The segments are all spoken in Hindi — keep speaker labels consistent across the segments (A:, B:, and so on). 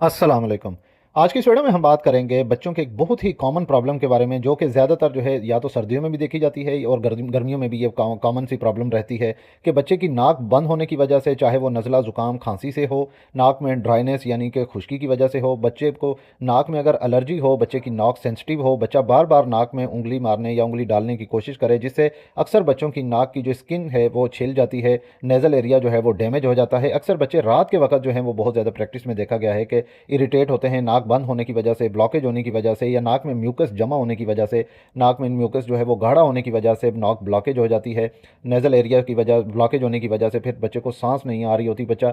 A: अस्सलाम वालेकुम। आज की इस वीडियो में हम बात करेंगे बच्चों के एक बहुत ही कॉमन प्रॉब्लम के बारे में, जो कि ज़्यादातर जो है या तो सर्दियों में भी देखी जाती है और गर्मियों में भी ये कॉमन सी प्रॉब्लम रहती है कि बच्चे की नाक बंद होने की वजह से, चाहे वो नज़ला ज़ुकाम खांसी से हो, नाक में ड्राइनेस यानी कि खुश्की की वजह से हो, बच्चे को नाक में अगर एलर्जी हो, बच्चे की नाक सेंसिटिव हो, बच्चा बार बार नाक में उंगली मारने या उंगली डालने की कोशिश करे, जिससे अक्सर बच्चों की नाक की जो स्किन है वो छिल जाती है, नेज़ल एरिया जो है वो डैमेज हो जाता है। अक्सर बच्चे रात के वक्त जो है वो बहुत ज़्यादा प्रैक्टिस में देखा गया है कि इरिटेट होते हैं, नाक बंद होने की वजह से, ब्लॉकेज होने की वजह से, या नाक में म्यूकस जमा होने की वजह से, नाक में म्यूकस जो है वो गाढ़ा होने की वजह से नाक ब्लॉकेज हो जाती है। नेज़ल एरिया की वजह ब्लॉकेज होने की वजह से फिर बच्चे को सांस नहीं आ रही होती, बच्चा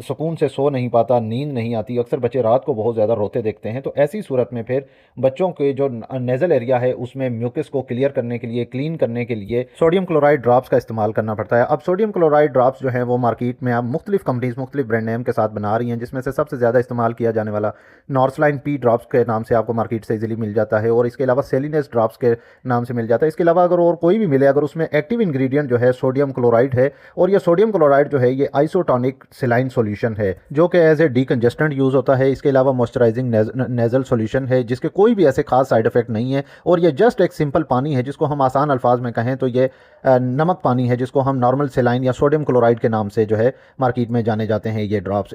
A: सुकून से सो नहीं पाता, नींद नहीं आती, अक्सर बच्चे रात को बहुत ज़्यादा रोते देखते हैं। तो ऐसी सूरत में फिर बच्चों के जो नेज़ल एरिया है उसमें म्यूकस को क्लियर करने के लिए, क्लीन करने के लिए सोडियम क्लोराइड ड्रॉप्स का इस्तेमाल करना पड़ता है। अब सोडियम क्लोराइड ड्रॉप्स जो है वो मार्केट में अब मुख्तलिफ कंपनीज मुख्तलिफ ब्रांड नेम के साथ बना रही हैं, जिसमें से सबसे ज़्यादा इस्तेमाल किया जाने वाला नॉर्थलाइन पी ड्रॉप्स के नाम से आपको मार्केट से इजीली मिल जाता है, और इसके अलावा सेलिनेस ड्रॉप्स के नाम से मिल जाता है। इसके अलावा अगर और कोई भी मिले, अगर उसमें एक्टिव इंग्रेडिएंट जो है सोडियम क्लोराइड है, और ये सोडियम क्लोराइड जो है ये आइसोटोनिक सेलाइन सॉल्यूशन है, जो कि एज ए डीकंजेस्टेंट यूज़ होता है। इसके अलावा मॉइस्चराइजिंग नेजल सॉल्यूशन है, जिसके कोई भी ऐसे खास साइड इफेक्ट नहीं है, और ये जस्ट एक सिंपल पानी है, जिसको हम आसान अल्फाज में कहें तो ये नमक पानी है, जिसको हम नॉर्मल सेलाइन या सोडियम क्लोराइड के नाम से जो है मार्केट में जाने जाते हैं ये ड्रॉप्स।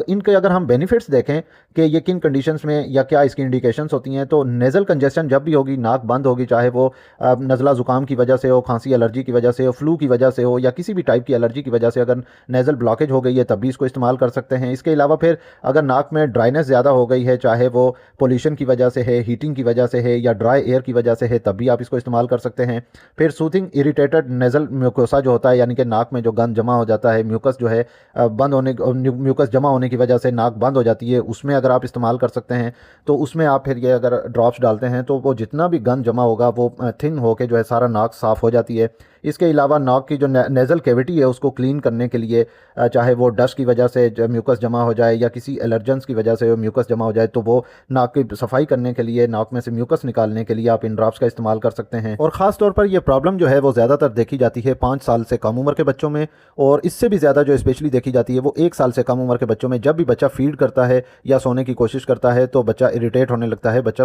A: इनके अगर हम बेनिफिट्स देखें कि ये किन कंडीशंस में या क्या इसकी इंडिकेशंस होती हैं, तो नेज़ल कंजेशन जब भी होगी, नाक बंद होगी, चाहे वो नज़ला ज़ुकाम की वजह से हो, खांसी एलर्जी की वजह से हो, फ्लू की वजह से हो, या किसी भी टाइप की एलर्जी की वजह से अगर नेज़ल ब्लॉकेज हो गई है, तब भी इसको इस्तेमाल कर सकते हैं। इसके अलावा फिर अगर नाक में ड्राइनेस ज़्यादा हो गई है, चाहे वो पोल्यूशन की वजह से है, हीटिंग की वजह से है, या ड्राई एयर की वजह से है, तब भी आप इसको इस्तेमाल कर सकते हैं। फिर सूथिंग इरिटेटेड नेज़ल म्यूकोसा जो होता है, यानी कि नाक में जो गंद जमा हो जाता है, म्यूकस जो है बंद होने म्यूकस जमा होने की वजह से नाक बंद हो जाती है, उसमें अगर आप इस्तेमाल कर सकते हैं। तो उसमें आप फिर ये अगर ड्रॉप्स डालते हैं तो वो जितना भी गंद जमा होगा वो थिन होके जो है सारा नाक साफ़ हो जाती है। इसके अलावा नाक की जो नेज़ल कैविटी है उसको क्लीन करने के लिए, चाहे वो डस्ट की वजह से जो म्यूकस जमा हो जाए, या किसी एलर्जेंस की वजह से म्यूकस जमा हो जाए, तो वो नाक की सफाई करने के लिए, नाक में से म्यूकस निकालने के लिए आप इन ड्रॉप्स का इस्तेमाल कर सकते हैं। और ख़ास तौर पर यह प्रॉब्लम जो है वो ज़्यादातर देखी जाती है 5 साल से कम उम्र के बच्चों में, और इससे भी ज़्यादा जो स्पेशली देखी जाती है वो 1 साल से कम उम्र के बच्चों में। जब भी बच्चा फीड करता है या सोने की कोशिश करता है तो बच्चा इरिटेट होने लगता है, बच्चा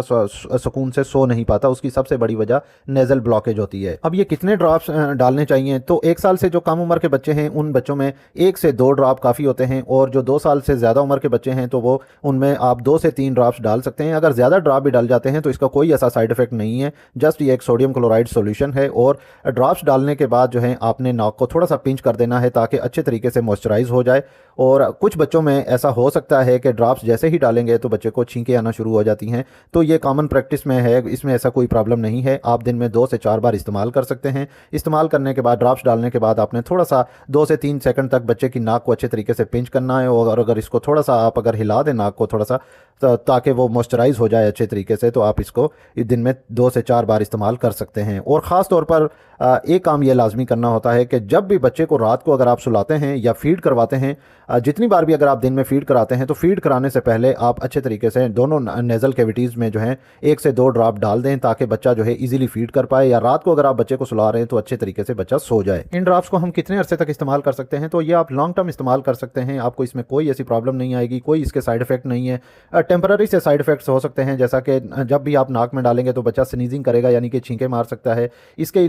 A: सुकून से सो नहीं पाता, उसकी सबसे बड़ी वजह नेज़ल ब्लॉकेज होती है। अब ये कितने ड्रॉप्स डालने चाहिए, तो 1 साल से जो कम उम्र के बच्चे हैं उन बच्चों में 1 से 2 ड्रॉप काफ़ी होते हैं, और जो 2 साल से ज़्यादा उम्र के बच्चे हैं तो वो उनमें आप 2 से 3 ड्रॉप्स डाल सकते हैं। अगर ज़्यादा ड्रॉप भी डाल जाते हैं तो इसका कोई ऐसा साइड इफेक्ट नहीं है, जस्ट ये एक सोडियम क्लोराइड सोल्यूशन है। और ड्रॉप्स डालने के बाद जो है आपने नाक को थोड़ा सा पिंच कर देना है ताकि अच्छे तरीके से मॉइस्चराइज हो जाए। और कुछ बच्चों में ऐसा हो सकता है कि ड्रॉप्स जैसे ही डालेंगे तो बच्चे को छींकें आना शुरू हो जाती हैं, तो ये कॉमन प्रैक्टिस में है, इसमें ऐसा कोई प्रॉब्लम नहीं है। आप दिन में 2 से 4 बार इस्तेमाल कर सकते हैं। इस्तेमाल करने के बाद, ड्रॉप्स डालने के बाद आपने थोड़ा सा 2 से 3 सेकंड तक बच्चे की नाक को अच्छे तरीके से पिंच करना है, और अगर इसको थोड़ा सा आप अगर हिला दें नाक को थोड़ा सा, ताकि वो मॉइस्चराइज हो जाए अच्छे तरीके से, तो आप इसको दिन में 2 से 4 बार इस्तेमाल कर सकते हैं। और ख़ास तौर पर एक काम ये लाजमी करना होता है कि जब भी बच्चे को रात को अगर आप सुलाते हैं या फीड करवाते हैं, जितनी बार भी अगर आप दिन में फीड कराते हैं, तो फीड कराने से पहले आप अच्छे तरीके से दोनों नेज़ल कैविटीज़ में जो है 1 से 2 ड्रॉप डाल दें, ताकि बच्चा जो है इजीली फीड कर पाए, या रात को अगर आप बच्चे को सुला रहे हैं तो अच्छे तरीके से बच्चा सो जाए। इन ड्रॉप्स को हम कितने अरसे तक इस्तेमाल कर सकते हैं, तो ये आप लॉन्ग टर्म इस्तेमाल कर सकते हैं, आपको इसमें कोई ऐसी प्रॉब्लम नहीं आएगी, कोई इसके साइड इफेक्ट नहीं है। टेम्पररी से साइड इफेक्ट्स हो सकते हैं, जैसा कि जब भी आप नाक में डालेंगे तो बच्चा स्नीजिंग करेगा, यानी कि छींके मार सकता है। इसके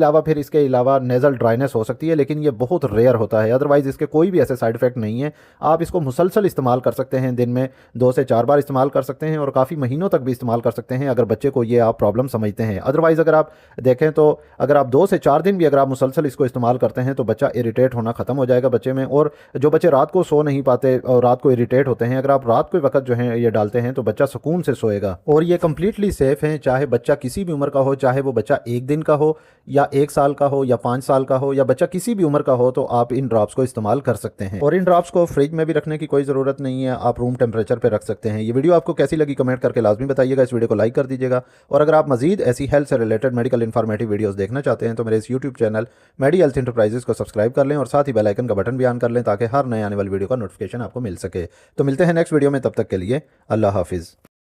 A: अलावा नेज़ल ड्राइनेस हो सकती है, लेकिन ये बहुत रेयर होता है, अदरवाइज इसके कोई भी ऐसे साइड इफेक्ट नहीं है। आप इसको मुसलसल इस्तेमाल कर सकते हैं, दिन में 2 से 4 बार इस्तेमाल कर सकते हैं, और काफ़ी महीनों तक भी इस्तेमाल कर सकते हैं अगर बच्चे को ये आप प्रॉब्लम समझते हैं। अदरवाइज़ अगर आप देखें तो अगर आप 2 से 4 दिन भी अगर आप मुसलसल इसको इस्तेमाल करते हैं तो बच्चा इरिटेट होना ख़त्म हो जाएगा बच्चे में। और जो बच्चे रात को सो नहीं पाते और रात को इरिटेट होते हैं, अगर आप रात के वक्त जो है ये डालते हैं तो बच्चा सुकून से सोएगा। और ये कम्प्लीटली सेफ़ है, चाहे बच्चा किसी भी उम्र का हो, चाहे वो बच्चा 1 दिन का हो, या 1 साल का हो, या 5 साल का हो, या बच्चा किसी भी उम्र का हो, तो आप इन ड्रॉप्स को इस्तेमाल कर सकते हैं। और इन ड्रॉप्स को फ्रिज में भी रखने की कोई ज़रूरत नहीं है, आप रूम टेम्परेचर पे रख सकते हैं। ये वीडियो आपको कैसी लगी कमेंट करके लाजमी बताइएगा, इस वीडियो को लाइक कर दीजिएगा। और अगर आप मजीद ऐसी हेल्थ से रिलेटेड मेडिकल इन्फॉर्मेटिव वीडियोस देखना चाहते हैं तो मेरे इस यूट्यूब चैनल मेडी हेल्थ इंटरप्राइजेस को सब्सक्राइब कर लें, और साथ ही बेल आइकन का बटन भी ऑन कर लें, ताकि हर नए आने वाली वीडियो का नोटिफिकेशन आपको मिल सके। तो मिलते हैं नेक्स्ट वीडियो में, तब तक के लिए अल्लाह हाफिज़।